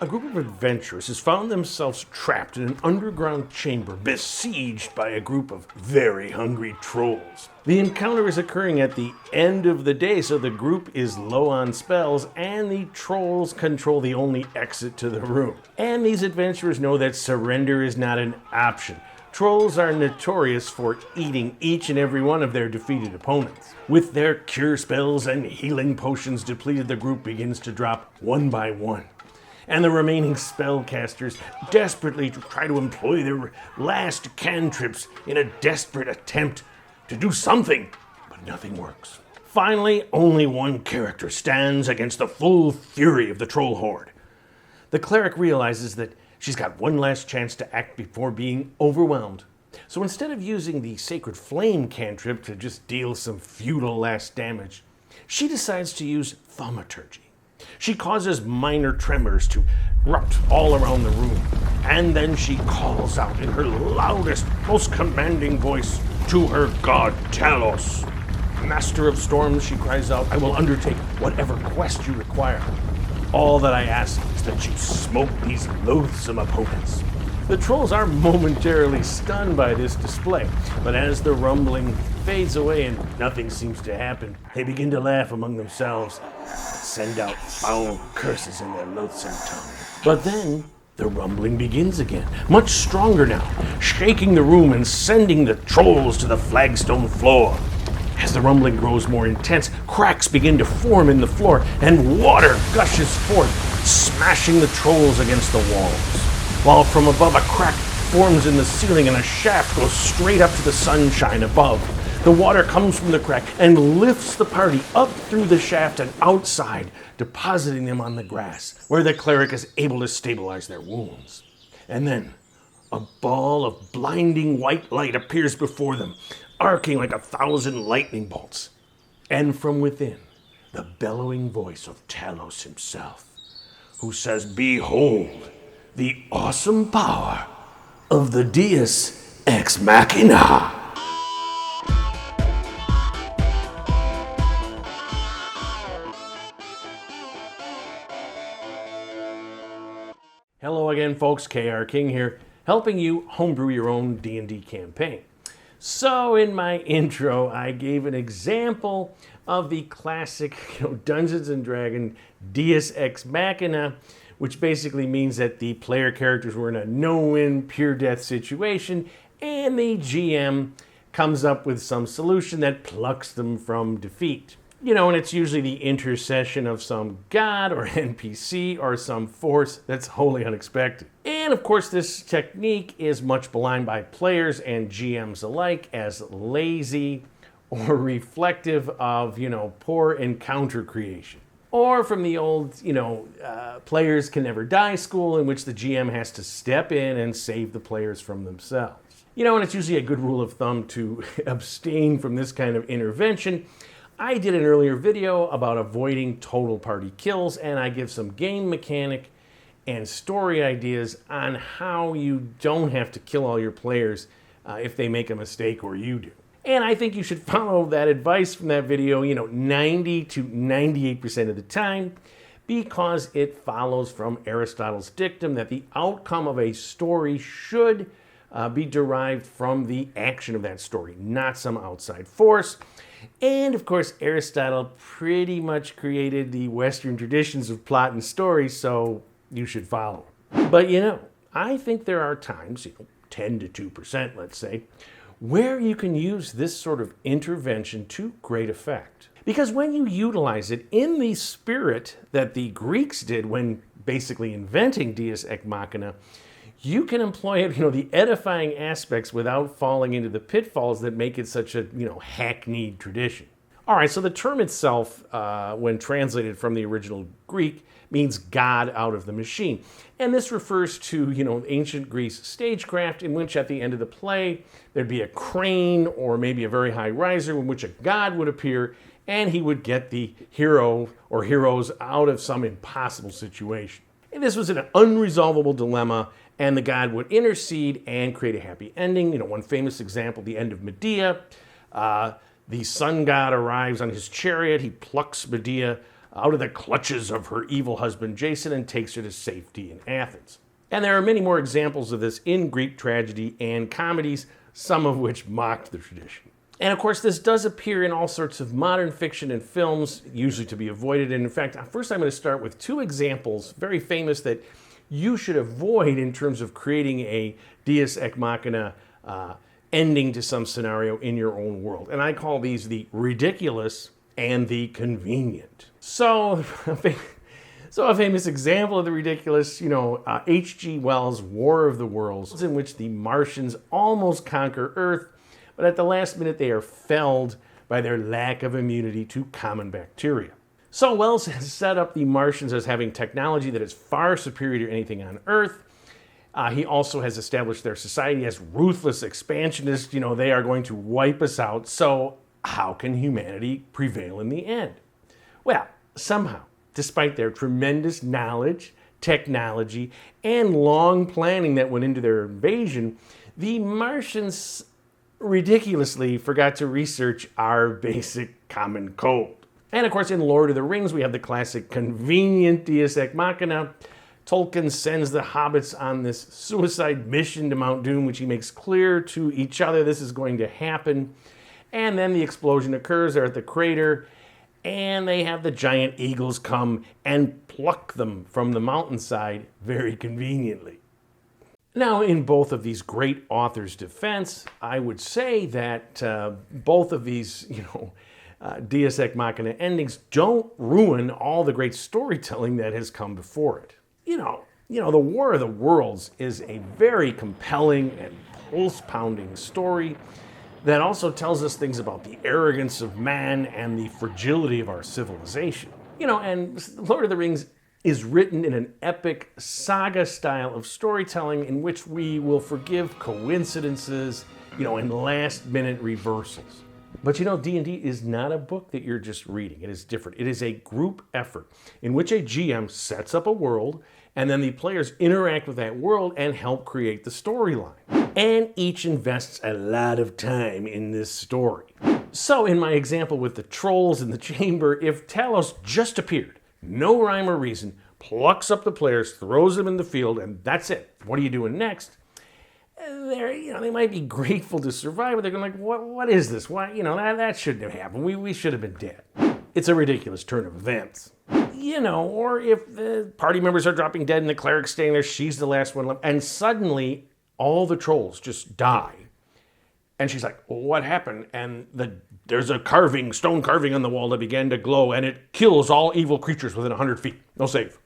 A group of adventurers has found themselves trapped in an underground chamber besieged by a group of very hungry trolls. The encounter is occurring at the end of the day, so the group is low on spells and the trolls control the only exit to the room. And these adventurers know that surrender is not an option. Trolls are notorious for eating each and every one of their defeated opponents. With their cure spells and healing potions depleted, the group begins to drop one by one. And the remaining spellcasters desperately try to employ their last cantrips in a desperate attempt to do something, but nothing works. Finally, only one character stands against the full fury of the troll horde. The cleric realizes that she's got one last chance to act before being overwhelmed. So instead of using the Sacred Flame cantrip to just deal some futile last damage, she decides to use thaumaturgy. She causes minor tremors to erupt all around the room, and then she calls out in her loudest, most commanding voice to her god Talos. Master of storms, she cries out, I will undertake whatever quest you require. All that I ask is that you smoke these loathsome opponents. The trolls are momentarily stunned by this display, but as the rumbling fades away and nothing seems to happen, they begin to laugh among themselves, send out foul curses in their loathsome tongue. But then the rumbling begins again, much stronger now, shaking the room and sending the trolls to the flagstone floor. As the rumbling grows more intense, cracks begin to form in the floor and water gushes forth, smashing the trolls against the walls. While from above a crack forms in the ceiling and a shaft goes straight up to the sunshine above. The water comes from the crack and lifts the party up through the shaft and outside, depositing them on the grass, where the cleric is able to stabilize their wounds. And then a ball of blinding white light appears before them, arcing like 1,000 lightning bolts. And from within, the bellowing voice of Talos himself, who says, Behold, the awesome power of the Deus ex Machina. Hello again, folks. KR King here, helping you homebrew your own D&D campaign. So in my intro, I gave an example of the classic Dungeons & Dragons Deus ex Machina, which basically means that the player characters were in a no-win, pure death situation, and the GM comes up with some solution that plucks them from defeat. And it's usually the intercession of some god or NPC or some force that's wholly unexpected. And of course, this technique is much maligned by players and GMs alike as lazy or reflective of, poor encounter creation. Or from the old, players can never die school, in which the GM has to step in and save the players from themselves. And it's usually a good rule of thumb to abstain from this kind of intervention. I did an earlier video about avoiding total party kills, and I give some game mechanic and story ideas on how you don't have to kill all your players if they make a mistake or you do. And I think you should follow that advice from that video, 90 to 98% of the time, because it follows from Aristotle's dictum that the outcome of a story should be derived from the action of that story, not some outside force. And of course, Aristotle pretty much created the Western traditions of plot and story, so you should follow. But I think there are times, 10 to 2%, let's say, where you can use this sort of intervention to great effect. Because when you utilize it in the spirit that the Greeks did when basically inventing Deus ex Machina, you can employ it, the edifying aspects without falling into the pitfalls that make it such a, hackneyed tradition. All right, so the term itself, when translated from the original Greek, means God out of the machine. And this refers to, ancient Greece stagecraft in which at the end of the play, there'd be a crane or maybe a very high riser in which a god would appear and he would get the hero or heroes out of some impossible situation. And this was an unresolvable dilemma, and the god would intercede and create a happy ending. One famous example, the end of Medea. The sun god arrives on his chariot. He plucks Medea out of the clutches of her evil husband Jason and takes her to safety in Athens. And there are many more examples of this in Greek tragedy and comedies, some of which mocked the tradition. And of course, this does appear in all sorts of modern fiction and films, usually to be avoided. And in fact, first I'm going to start with two examples, very famous, that you should avoid in terms of creating a Deus ex machina ending to some scenario in your own world. And I call these the ridiculous and the convenient. So a famous example of the ridiculous, H.G. Wells' War of the Worlds, in which the Martians almost conquer Earth, but at the last minute they are felled by their lack of immunity to common bacteria. So Wells has set up the Martians as having technology that is far superior to anything on Earth. He also has established their society as ruthless expansionists. They are going to wipe us out. So how can humanity prevail in the end? Well, somehow, despite their tremendous knowledge, technology, and long planning that went into their invasion, the Martians ridiculously forgot to research our basic common code. And of course, in Lord of the Rings, we have the classic convenient Deus ex machina. Tolkien sends the hobbits on this suicide mission to Mount Doom, which he makes clear to each other this is going to happen. And then the explosion occurs. They're at the crater, and they have the giant eagles come and pluck them from the mountainside very conveniently. Now, in both of these great authors' defense, I would say that both of these, Deus ex machina endings don't ruin all the great storytelling that has come before it. The War of the Worlds is a very compelling and pulse-pounding story that also tells us things about the arrogance of man and the fragility of our civilization. And Lord of the Rings is written in an epic saga style of storytelling in which we will forgive coincidences, and last-minute reversals. But D&D is not a book that you're just reading. It is different. It is a group effort in which a GM sets up a world, and then the players interact with that world and help create the storyline. And each invests a lot of time in this story. So in my example with the trolls in the chamber, if Talos just appeared, no rhyme or reason, plucks up the players, throws them in the field, and that's it. What are you doing next? They might be grateful to survive, but they're going what is this? Why, that shouldn't have happened. We should have been dead. It's a ridiculous turn of events. Or if the party members are dropping dead and the cleric's staying there, she's the last one left, and suddenly all the trolls just die. And she's like, well, what happened? And there's a stone carving on the wall that began to glow, and it kills all evil creatures within 100 feet. No save.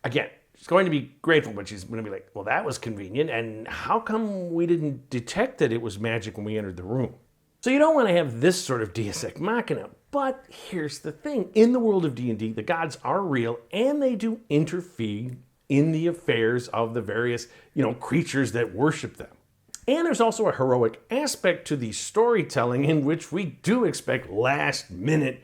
Again, she's going to be grateful, but she's going to be like, well, that was convenient, and how come we didn't detect that it was magic when we entered the room? So you don't want to have this sort of Deus ex machina, but here's the thing. In the world of D&D, the gods are real, and they do interfere in the affairs of the various, creatures that worship them. And there's also a heroic aspect to the storytelling in which we do expect last minute,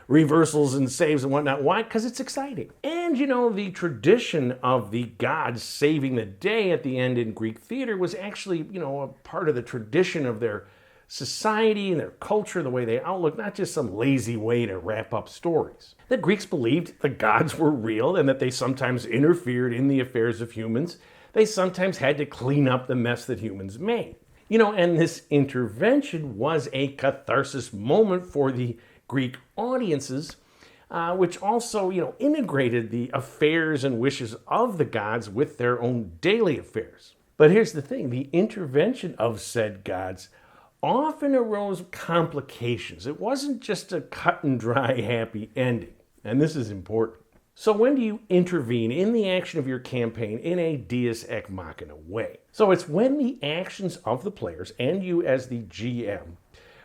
reversals and saves and whatnot. Why? Because it's exciting. And, the tradition of the gods saving the day at the end in Greek theater was actually, a part of the tradition of their society and their culture, the way they outlook, not just some lazy way to wrap up stories. The Greeks believed the gods were real and that they sometimes interfered in the affairs of humans. They sometimes had to clean up the mess that humans made. And this intervention was a catharsis moment for the Greek audiences, which also, integrated the affairs and wishes of the gods with their own daily affairs. But here's the thing, the intervention of said gods often arose complications. It wasn't just a cut and dry happy ending, and this is important. So when do you intervene in the action of your campaign in a Deus ex machina way? So it's when the actions of the players and you as the GM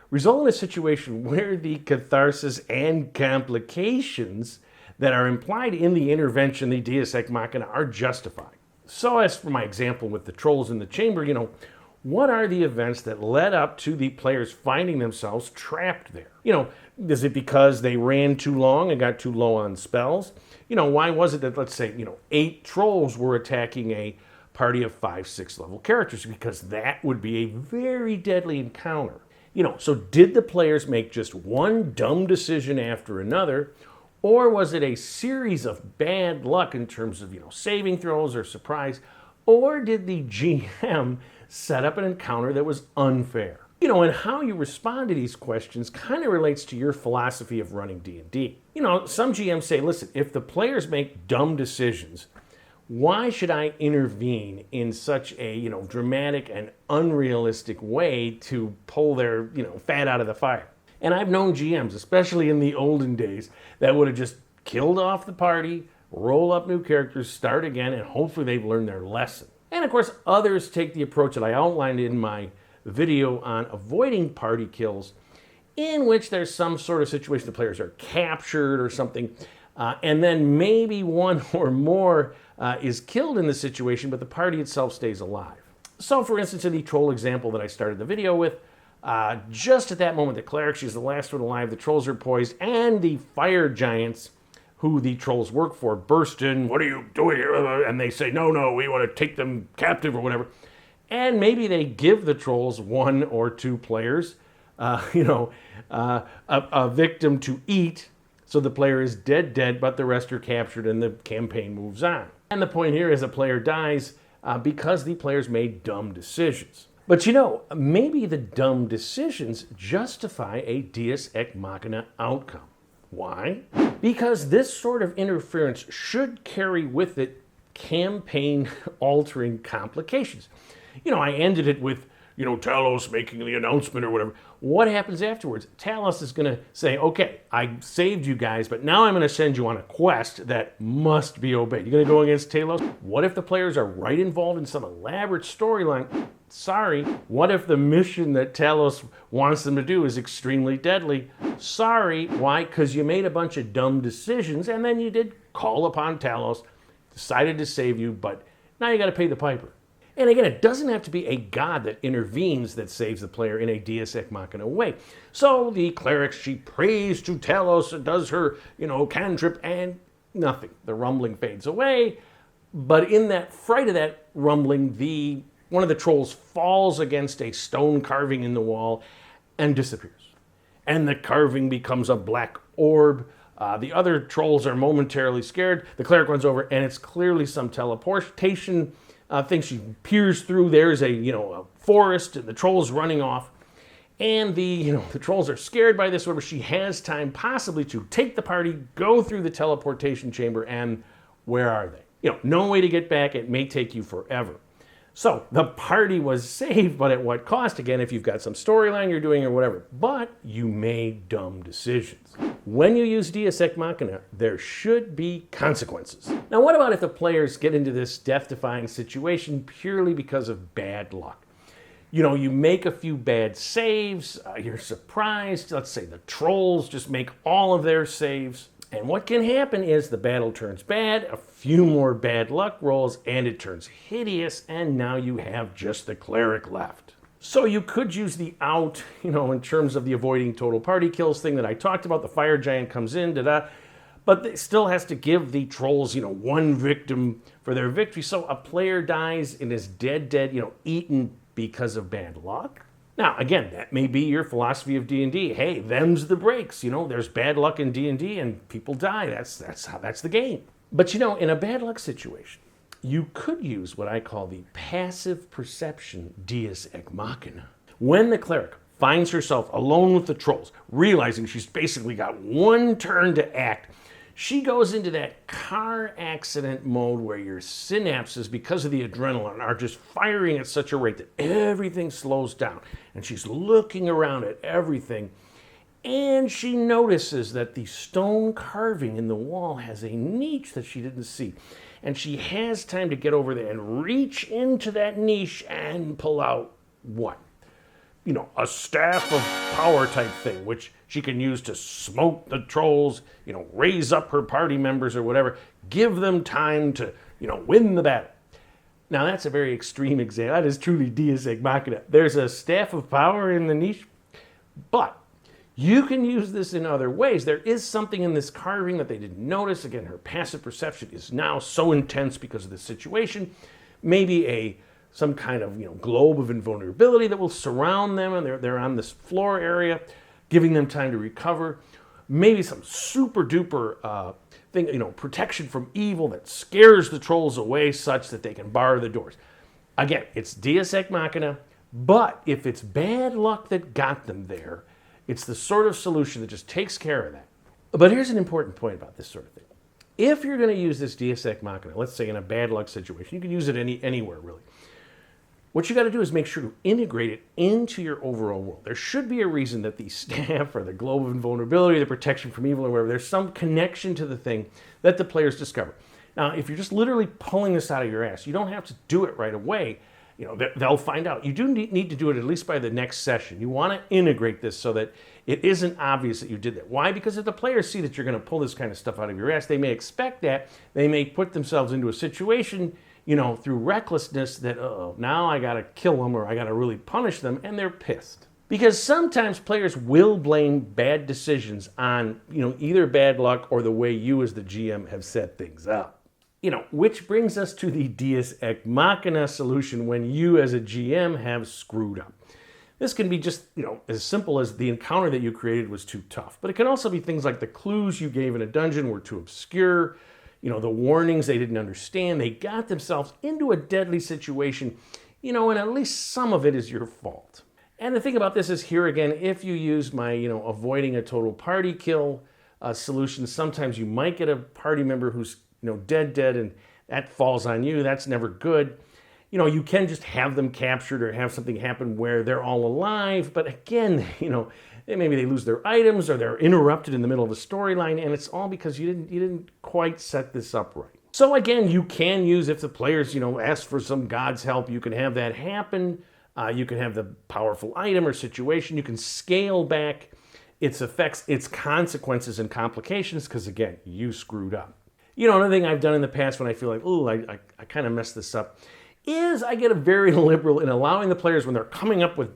result in a situation where the catharsis and complications that are implied in the intervention, the Deus ex machina, are justified. So as for my example with the trolls in the chamber, what are the events that led up to the players finding themselves trapped there? Is it because they ran too long and got too low on spells? Why was it that, let's say, 8 trolls were attacking a party of 5, 6 level characters? Because that would be a very deadly encounter. So did the players make just one dumb decision after another, Or was it a series of bad luck in terms of, saving throws or surprise? Or did the GM set up an encounter that was unfair? And how you respond to these questions kind of relates to your philosophy of running D&D. Some GMs say, listen, if the players make dumb decisions, why should I intervene in such a, dramatic and unrealistic way to pull their, fat out of the fire? And I've known GMs, especially in the olden days, that would have just killed off the party, roll up new characters, start again, and hopefully they've learned their lesson. And of course, others take the approach that I outlined in my video on avoiding party kills, in which there's some sort of situation the players are captured or something, and then maybe one or more is killed in the situation, but the party itself stays alive. So for instance, in the troll example that I started the video with, just at that moment, the cleric, she's the last one alive, the trolls are poised, and the fire giants, who the trolls work for, burst in. What are you doing here? And they say, no, we want to take them captive or whatever. And maybe they give the trolls one or two players, a victim to eat, so the player is dead, but the rest are captured and the campaign moves on. And the point here is a player dies because the players made dumb decisions. But maybe the dumb decisions justify a Deus ex machina outcome. Why? Because this sort of interference should carry with it campaign-altering complications. I ended it with, Talos making the announcement or whatever. What happens afterwards? Talos is going to say, okay, I saved you guys, but now I'm going to send you on a quest that must be obeyed. You're going to go against Talos? What if the players are right involved in some elaborate storyline? Sorry. What if the mission that Talos wants them to do is extremely deadly? Sorry. Why? Because you made a bunch of dumb decisions and then you did call upon Talos, decided to save you, but now you got to pay the piper. And again, it doesn't have to be a god that intervenes that saves the player in a Deus ex machina way. So the cleric, she prays to Talos and does her, cantrip, and nothing. The rumbling fades away. But in that fright of that rumbling, one of the trolls falls against a stone carving in the wall and disappears. And the carving becomes a black orb. The other trolls are momentarily scared. The cleric runs over, and it's clearly some teleportation thing. She peers through. There's a forest, and the troll's running off. And the trolls are scared by this orb. She has time possibly to take the party, go through the teleportation chamber, and where are they? No way to get back. It may take you forever. So the party was saved, but at what cost? Again, if you've got some storyline you're doing or whatever. But you made dumb decisions. When you use Deus ex machina, there should be consequences. Now, what about if the players get into this death-defying situation purely because of bad luck? You make a few bad saves, you're surprised, let's say the trolls just make all of their saves. And what can happen is the battle turns bad, a few more bad luck rolls, and it turns hideous, and now you have just the cleric left. So you could use the out, in terms of the avoiding total party kills thing that I talked about. The fire giant comes in, but it still has to give the trolls, one victim for their victory. So a player dies and is dead, eaten because of bad luck. Now, again, that may be your philosophy of D&D. Hey, them's the breaks. There's bad luck in D&D and people die. That's the game. But in a bad luck situation, you could use what I call the passive perception Deus ex machina. When the cleric finds herself alone with the trolls, realizing she's basically got one turn to act, she goes into that car accident mode where your synapses, because of the adrenaline, are just firing at such a rate that everything slows down. And she's looking around at everything. And she notices that the stone carving in the wall has a niche that she didn't see. And she has time to get over there and reach into that niche and pull out what? A staff of power type thing, which she can use to smoke the trolls, raise up her party members or whatever, give them time to, win the battle. Now, that's a very extreme example. That is truly Deus ex machina. There's a staff of power in the niche, but you can use this in other ways. There is something in this carving that they didn't notice. Again, her passive perception is now so intense because of this situation. Maybe some kind of globe of invulnerability that will surround them, and they're on this floor area, giving them time to recover. maybe some super duper thing, protection from evil that scares the trolls away such that they can bar the doors. Again, it's Deus Ex Machina, but if it's bad luck that got them there, it's the sort of solution that just takes care of that. But here's an important point about this sort of thing. If you're going to use this Deus Ex Machina, let's say in a bad luck situation, you can use it anywhere really. What you got to do is make sure to integrate it into your overall world. There should be a reason that the staff or the globe of invulnerability, the protection from evil or whatever, there's some connection to the thing that the players discover. Now, if you're just literally pulling this out of your ass, you don't have to do it right away. They'll find out. You do need to do it at least by the next session. You want to integrate this so that it isn't obvious that you did that. Why? Because if the players see that you're going to pull this kind of stuff out of your ass, they may expect that. They may put themselves into a situation, through recklessness that, now I got to kill them or I got to really punish them, and they're pissed. Because sometimes players will blame bad decisions on, either bad luck or the way you as the GM have set things up. Which brings us to the Deus Ex Machina solution when you as a GM have screwed up. This can be just, as simple as the encounter that you created was too tough. But it can also be things like the clues you gave in a dungeon were too obscure, the warnings they didn't understand. They got themselves into a deadly situation, and at least some of it is your fault. And the thing about this is here again, if you use my, avoiding a total party kill solution, sometimes you might get a party member who's, dead, and that falls on you. That's never good. You can just have them captured or have something happen where they're all alive. But again, maybe they lose their items or they're interrupted in the middle of a storyline, and it's all because you didn't quite set this up right. So again, you can use, if the players, ask for some God's help, you can have that happen. You can have the powerful item or situation. You can scale back its effects, its consequences and complications, because again, you screwed up. Another thing I've done in the past when I feel like, I kind of messed this up, is I get a very liberal in allowing the players when they're coming up with,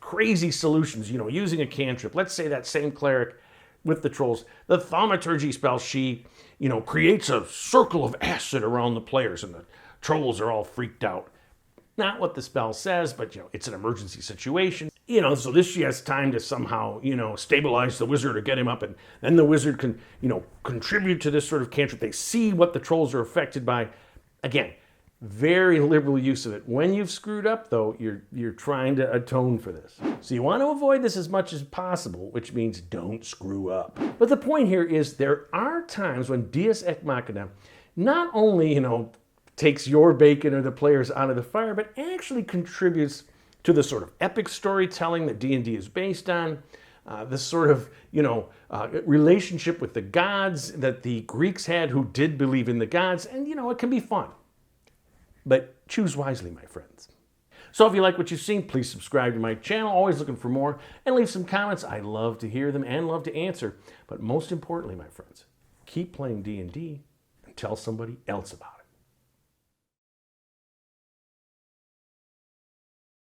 crazy solutions, using a cantrip. Let's say that same cleric with the trolls, the thaumaturgy spell, she, creates a circle of acid around the players and the trolls are all freaked out. Not what the spell says, but, it's an emergency situation. So this she has time to somehow, stabilize the wizard or get him up, and then the wizard can, contribute to this sort of cantrip. They see what the trolls are affected by. Again, very liberal use of it. When you've screwed up, though, you're trying to atone for this. So you want to avoid this as much as possible, which means don't screw up. But the point here is there are times when Deus Ex Machina not only, takes your bacon or the players out of the fire, but actually contributes to the sort of epic storytelling that D&D is based on, this sort of, relationship with the gods that the Greeks had who did believe in the gods, and, it can be fun. But choose wisely, my friends. So if you like what you've seen, please subscribe to my channel, always looking for more, and leave some comments. I love to hear them and love to answer. But most importantly, my friends, keep playing D&D and tell somebody else about it.